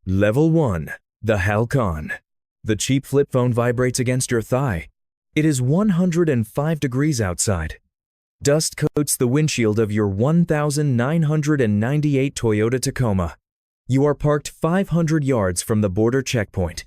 Level 1. The Halcón. The cheap flip phone vibrates against your thigh. It is 105 degrees outside. Dust coats the windshield of your 1998 Toyota Tacoma. You are parked 500 yards from the border checkpoint.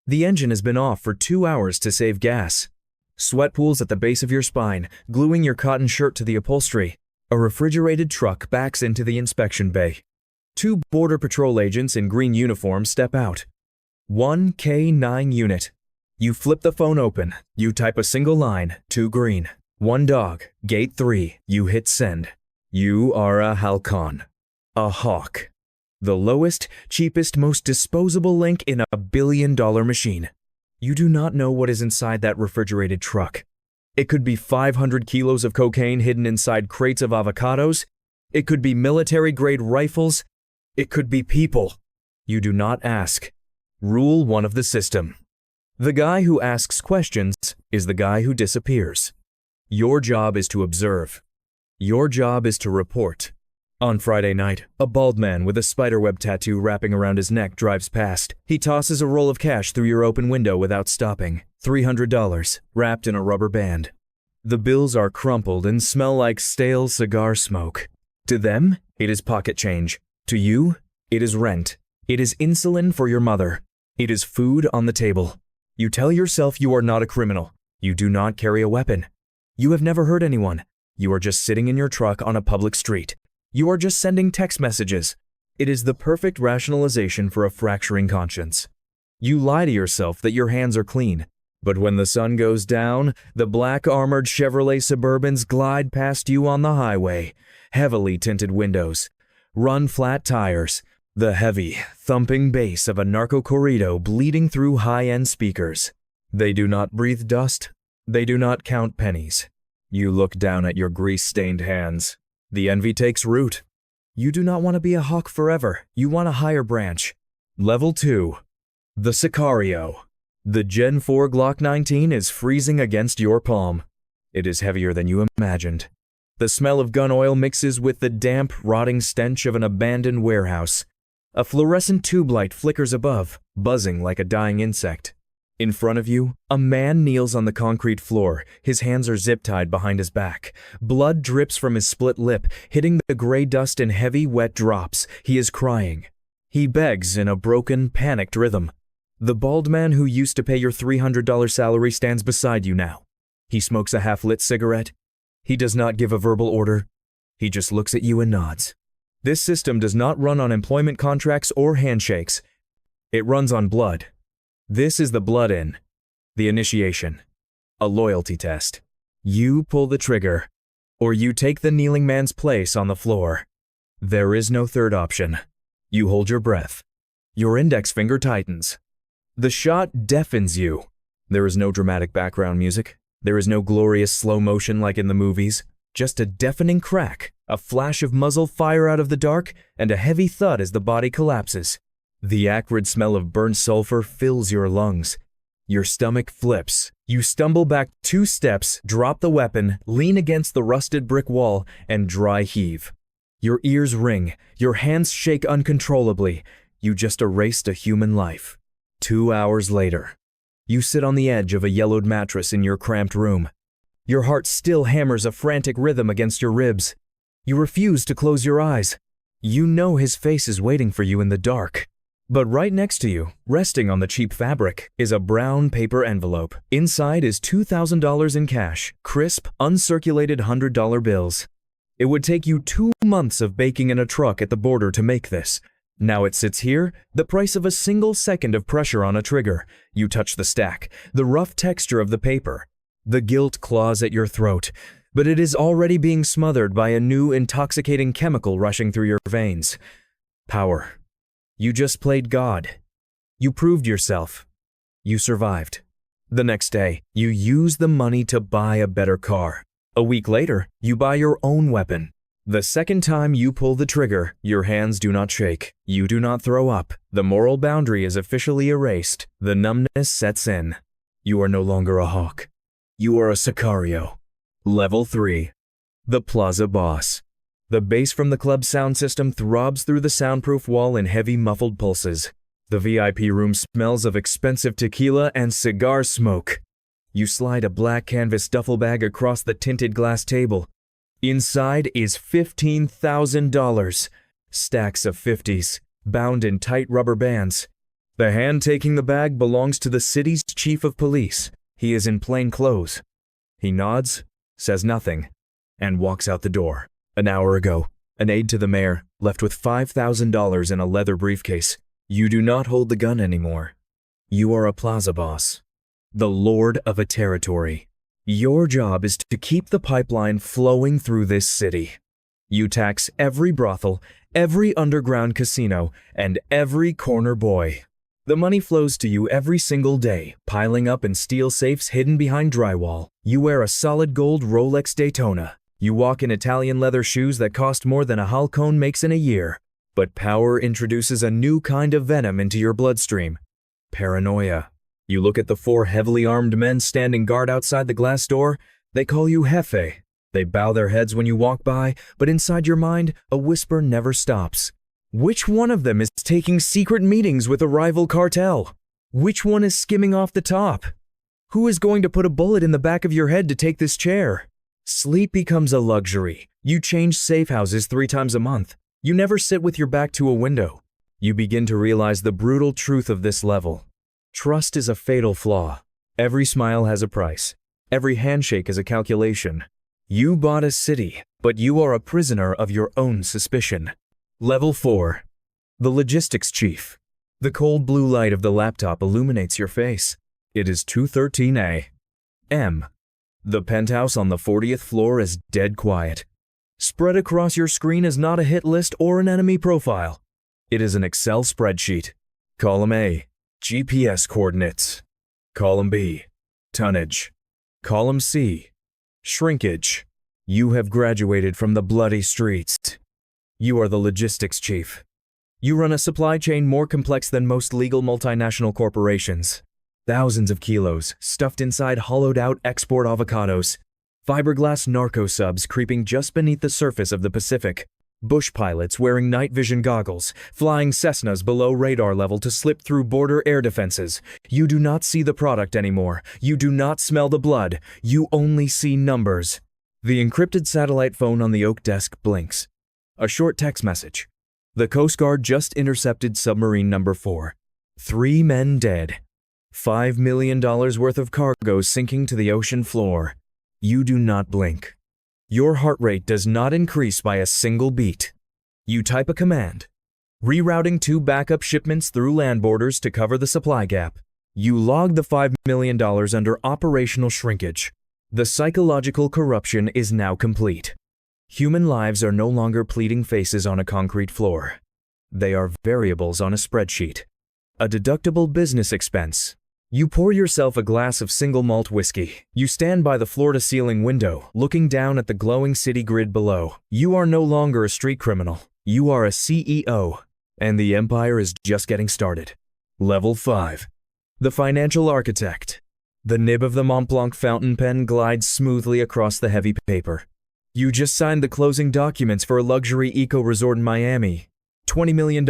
The engine has been off for 2 hours to save gas. Sweat pools at the base of your spine, gluing your cotton shirt to the upholstery. A refrigerated truck backs into the inspection bay. 2 Border Patrol agents in green uniforms step out. 1 K9 unit. You flip the phone open. You type a single line, 2 green. 1 dog, gate 3. You hit send. You are a Halcón. A hawk. The lowest, cheapest, most disposable link in a billion-dollar machine. You do not know what is inside that refrigerated truck. It could be 500 kilos of cocaine hidden inside crates of avocados. It could be military-grade rifles. It could be people. You do not ask. Rule 1 of the system. The guy who asks questions is the guy who disappears. Your job is to observe. Your job is to report. On Friday night, a bald man with a spiderweb tattoo wrapping around his neck drives past. He tosses a roll of cash through your open window without stopping. $300, wrapped in a rubber band. The bills are crumpled and smell like stale cigar smoke. To them, it is pocket change. To you, it is rent. It is insulin for your mother. It is food on the table. You tell yourself you are not a criminal. You do not carry a weapon. You have never hurt anyone. You are just sitting in your truck on a public street. You are just sending text messages. It is the perfect rationalization for a fracturing conscience. You lie to yourself that your hands are clean. But when the sun goes down, the black armored Chevrolet Suburbans glide past you on the highway. Heavily tinted windows. Run-flat tires. The heavy, thumping bass of a narco corrido bleeding through high-end speakers. They do not breathe dust. They do not count pennies. You look down at your grease-stained hands. The envy takes root. You do not want to be a hawk forever. You want a higher branch. Level 2. The Sicario. The Gen 4 Glock 19 is freezing against your palm. It is heavier than you imagined. The smell of gun oil mixes with the damp, rotting stench of an abandoned warehouse. A fluorescent tube light flickers above, buzzing like a dying insect. In front of you, a man kneels on the concrete floor. His hands are zip-tied behind his back. Blood drips from his split lip, hitting the gray dust in heavy, wet drops. He is crying. He begs in a broken, panicked rhythm. The bald man who used to pay your $300 salary stands beside you now. He smokes a half-lit cigarette. He does not give a verbal order. He just looks at you and nods. This system does not run on employment contracts or handshakes. It runs on blood. This is the blood-in, the initiation, a loyalty test. You pull the trigger, or you take the kneeling man's place on the floor. There is no third option. You hold your breath. Your index finger tightens. The shot deafens you. There is no dramatic background music. There is no glorious slow motion like in the movies. Just a deafening crack, a flash of muzzle fire out of the dark, and a heavy thud as the body collapses. The acrid smell of burnt sulfur fills your lungs. Your stomach flips. You stumble back 2 steps, drop the weapon, lean against the rusted brick wall, and dry heave. Your ears ring. Your hands shake uncontrollably. You just erased a human life. 2 hours later, you sit on the edge of a yellowed mattress in your cramped room. Your heart still hammers a frantic rhythm against your ribs. You refuse to close your eyes. You know his face is waiting for you in the dark. But right next to you, resting on the cheap fabric, is a brown paper envelope. Inside is $2,000 in cash, crisp, uncirculated $100 bills. It would take you 2 months of baking in a truck at the border to make this. Now it sits here, the price of a single second of pressure on a trigger. You touch the stack, the rough texture of the paper. The guilt claws at your throat, but it is already being smothered by a new intoxicating chemical rushing through your veins. Power. You just played God. You proved yourself. You survived. The next day, you use the money to buy a better car. A week later, you buy your own weapon. The second time you pull the trigger, your hands do not shake. You do not throw up. The moral boundary is officially erased. The numbness sets in. You are no longer a hawk. You are a Sicario. Level 3. The Plaza Boss. The bass from the club's sound system throbs through the soundproof wall in heavy muffled pulses. The VIP room smells of expensive tequila and cigar smoke. You slide a black canvas duffel bag across the tinted glass table. Inside is $15,000. Stacks of 50s, bound in tight rubber bands. The hand taking the bag belongs to the city's chief of police. He is in plain clothes. He nods, says nothing, and walks out the door. An hour ago, an aide to the mayor left with $5,000 in a leather briefcase. You do not hold the gun anymore. You are a plaza boss, the lord of a territory. Your job is to keep the pipeline flowing through this city. You tax every brothel, every underground casino, and every corner boy. The money flows to you every single day, piling up in steel safes hidden behind drywall. You wear a solid gold Rolex Daytona. You walk in Italian leather shoes that cost more than a Halcón makes in a year. But power introduces a new kind of venom into your bloodstream. Paranoia. You look at the 4 heavily armed men standing guard outside the glass door. They call you Jefe. They bow their heads when you walk by, but inside your mind, a whisper never stops. Which one of them is taking secret meetings with a rival cartel? Which one is skimming off the top? Who is going to put a bullet in the back of your head to take this chair? Sleep becomes a luxury. You change safe houses 3 times a month. You never sit with your back to a window. You begin to realize the brutal truth of this level. Trust is a fatal flaw. Every smile has a price. Every handshake is a calculation. You bought a city, but you are a prisoner of your own suspicion. Level 4. The Logistics Chief. The cold blue light of the laptop illuminates your face. It is 2:13 a.m. The penthouse on the 40th floor is dead quiet. Spread across your screen is not a hit list or an enemy profile. It is an Excel spreadsheet. Column A, GPS coordinates. Column B, tonnage. Column C, shrinkage. You have graduated from the bloody streets. You are the logistics chief. You run a supply chain more complex than most legal multinational corporations. Thousands of kilos stuffed inside hollowed-out export avocados. Fiberglass narco subs creeping just beneath the surface of the Pacific. Bush pilots wearing night vision goggles, flying Cessnas below radar level to slip through border air defenses. You do not see the product anymore. You do not smell the blood. You only see numbers. The encrypted satellite phone on the oak desk blinks. A short text message. The Coast Guard just intercepted submarine number 4. 3 men dead. $5 million worth of cargo sinking to the ocean floor. You do not blink. Your heart rate does not increase by a single beat. You type a command. Rerouting 2 backup shipments through land borders to cover the supply gap. You log the $5 million under operational shrinkage. The psychological corruption is now complete. Human lives are no longer pleading faces on a concrete floor. They are variables on a spreadsheet. A deductible business expense. You pour yourself a glass of single malt whiskey. You stand by the floor-to-ceiling window, looking down at the glowing city grid below. You are no longer a street criminal. You are a CEO, and the empire is just getting started. Level 5. The financial architect. The nib of the Montblanc fountain pen glides smoothly across the heavy paper. You just signed the closing documents for a luxury eco-resort in Miami. $20 million.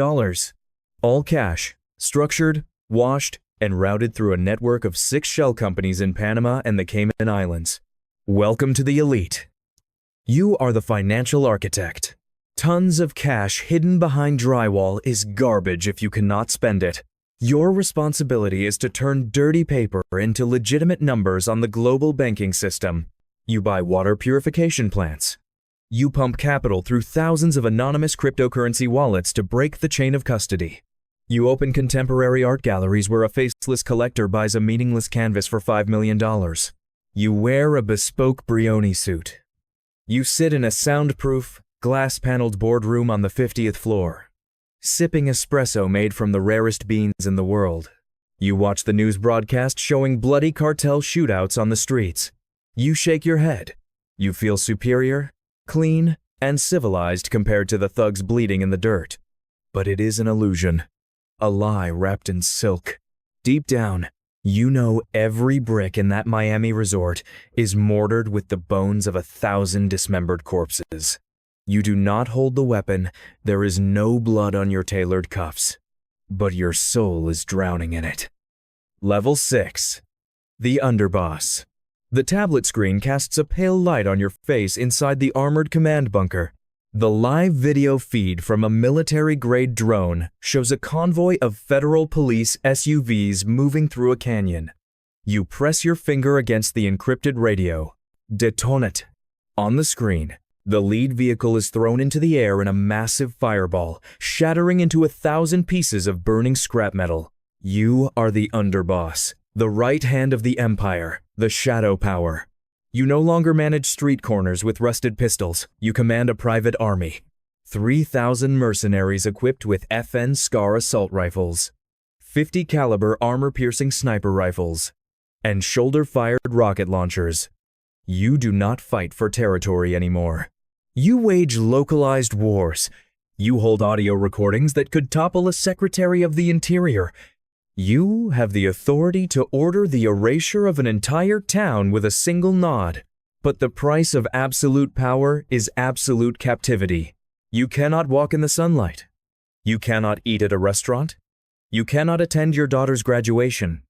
All cash, structured, washed, and routed through a network of 6 shell companies in Panama and the Cayman Islands. Welcome to the elite. You are the financial architect. Tons of cash hidden behind drywall is garbage if you cannot spend it. Your responsibility is to turn dirty paper into legitimate numbers on the global banking system. You buy water purification plants. You pump capital through thousands of anonymous cryptocurrency wallets to break the chain of custody. You open contemporary art galleries where a faceless collector buys a meaningless canvas for $5 million. You wear a bespoke Brioni suit. You sit in a soundproof, glass-paneled boardroom on the 50th floor, sipping espresso made from the rarest beans in the world. You watch the news broadcast showing bloody cartel shootouts on the streets. You shake your head. You feel superior, clean, and civilized compared to the thugs bleeding in the dirt. But it is an illusion. A lie wrapped in silk. Deep down, you know every brick in that Miami resort is mortared with the bones of 1,000 dismembered corpses. You do not hold the weapon. There is no blood on your tailored cuffs. but your soul is drowning in it. Level 6. The Underboss. The tablet screen casts a pale light on your face inside the armored command bunker. The live video feed from a military-grade drone shows a convoy of federal police SUVs moving through a canyon. You press your finger against the encrypted radio. Detonate. On the screen, the lead vehicle is thrown into the air in a massive fireball, shattering into 1,000 pieces of burning scrap metal. You are the Underboss, the right hand of the Empire, the Shadow Power. You no longer manage street corners with rusted pistols. You command a private army. 3,000 mercenaries equipped with FN SCAR assault rifles, 50 caliber armor-piercing sniper rifles, and shoulder-fired rocket launchers. You do not fight for territory anymore. You wage localized wars. You hold audio recordings that could topple a Secretary of the Interior. You have the authority to order the erasure of an entire town with a single nod. But the price of absolute power is absolute captivity. You cannot walk in the sunlight. You cannot eat at a restaurant. You cannot attend your daughter's graduation.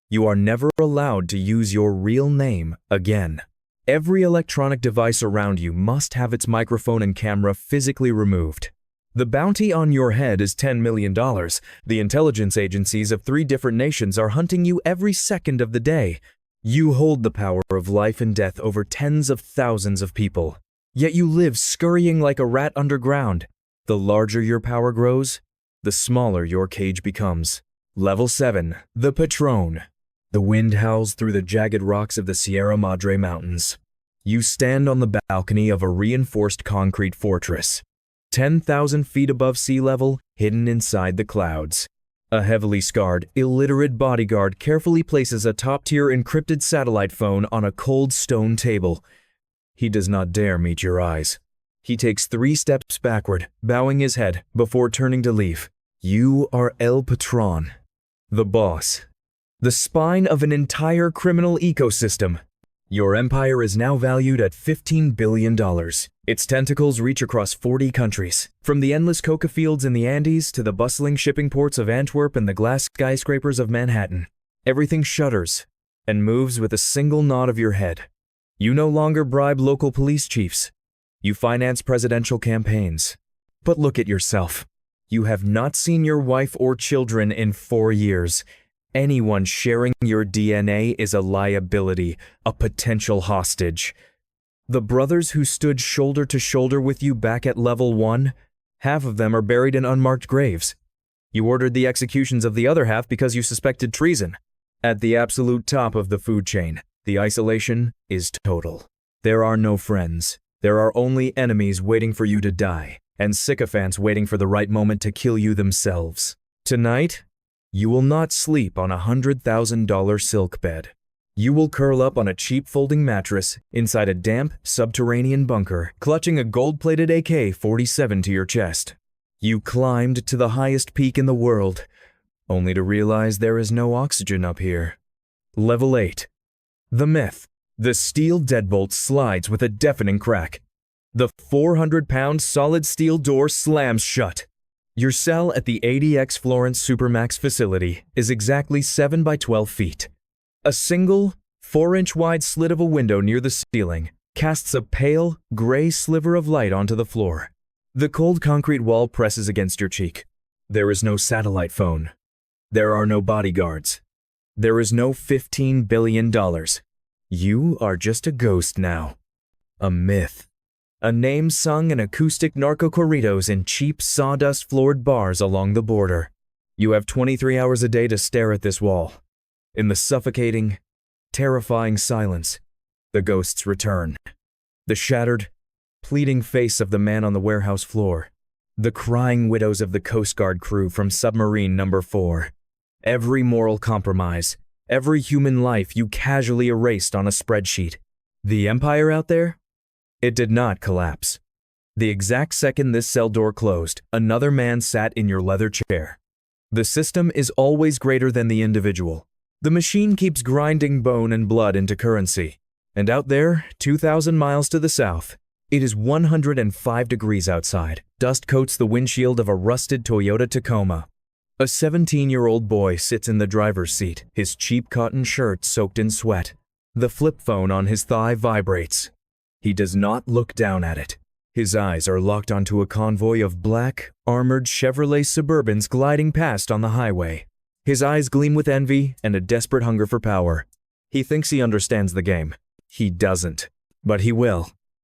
You are never allowed to use your real name again. Every electronic device around you must have its microphone and camera physically removed. The bounty on your head is $10 million. The intelligence agencies of 3 different nations are hunting you every second of the day. You hold the power of life and death over tens of thousands of people. Yet you live scurrying like a rat underground. The larger your power grows, the smaller your cage becomes. Level 7. The Patron. The wind howls through the jagged rocks of the Sierra Madre Mountains. You stand on the balcony of a reinforced concrete fortress, 10,000 feet above sea level, hidden inside the clouds. A heavily scarred, illiterate bodyguard carefully places a top-tier encrypted satellite phone on a cold stone table. He does not dare meet your eyes. He takes 3 steps backward, bowing his head before turning to leave. You are El Patron, the boss, the spine of an entire criminal ecosystem. Your empire is now valued at $15 billion. Its tentacles reach across 40 countries, from the endless coca fields in the Andes to the bustling shipping ports of Antwerp and the glass skyscrapers of Manhattan. Everything shudders and moves with a single nod of your head. You no longer bribe local police chiefs. You finance presidential campaigns. But look at yourself. You have not seen your wife or children in 4 years. Anyone sharing your DNA is a liability, a potential hostage. The brothers who stood shoulder to shoulder with you back at level 1, half of them are buried in unmarked graves. You ordered the executions of the other half because you suspected treason. At the absolute top of the food chain, the isolation is total. There are no friends. There are only enemies waiting for you to die, and sycophants waiting for the right moment to kill you themselves. Tonight, you will not sleep on a $100,000 silk bed. You will curl up on a cheap folding mattress inside a damp, subterranean bunker, clutching a gold-plated AK-47 to your chest. You climbed to the highest peak in the world, only to realize there is no oxygen up here. Level 8. The Myth. The steel deadbolt slides with a deafening crack. The 400-pound solid steel door slams shut. Your cell at the ADX Florence Supermax facility is exactly 7 by 12 feet. A single, 4-inch wide slit of a window near the ceiling casts a pale, gray sliver of light onto the floor. The cold concrete wall presses against your cheek. There is no satellite phone. There are no bodyguards. There is no $15 billion. You are just a ghost now. A myth. A name sung in acoustic narco corridos in cheap sawdust-floored bars along the border. You have 23 hours a day to stare at this wall. In the suffocating, terrifying silence, the ghosts return. The shattered, pleading face of the man on the warehouse floor. The crying widows of the Coast Guard crew from submarine number 4. Every moral compromise, every human life you casually erased on a spreadsheet. The empire out there? It did not collapse. The exact second this cell door closed, another man sat in your leather chair. The system is always greater than the individual. The machine keeps grinding bone and blood into currency. And out there, 2,000 miles to the south, it is 105 degrees outside. Dust coats the windshield of a rusted Toyota Tacoma. A 17-year-old boy sits in the driver's seat, his cheap cotton shirt soaked in sweat. The flip phone on his thigh vibrates. He does not look down at it. His eyes are locked onto a convoy of black, armored Chevrolet Suburbans gliding past on the highway. His eyes gleam with envy and a desperate hunger for power. He thinks he understands the game. He doesn't. But he will.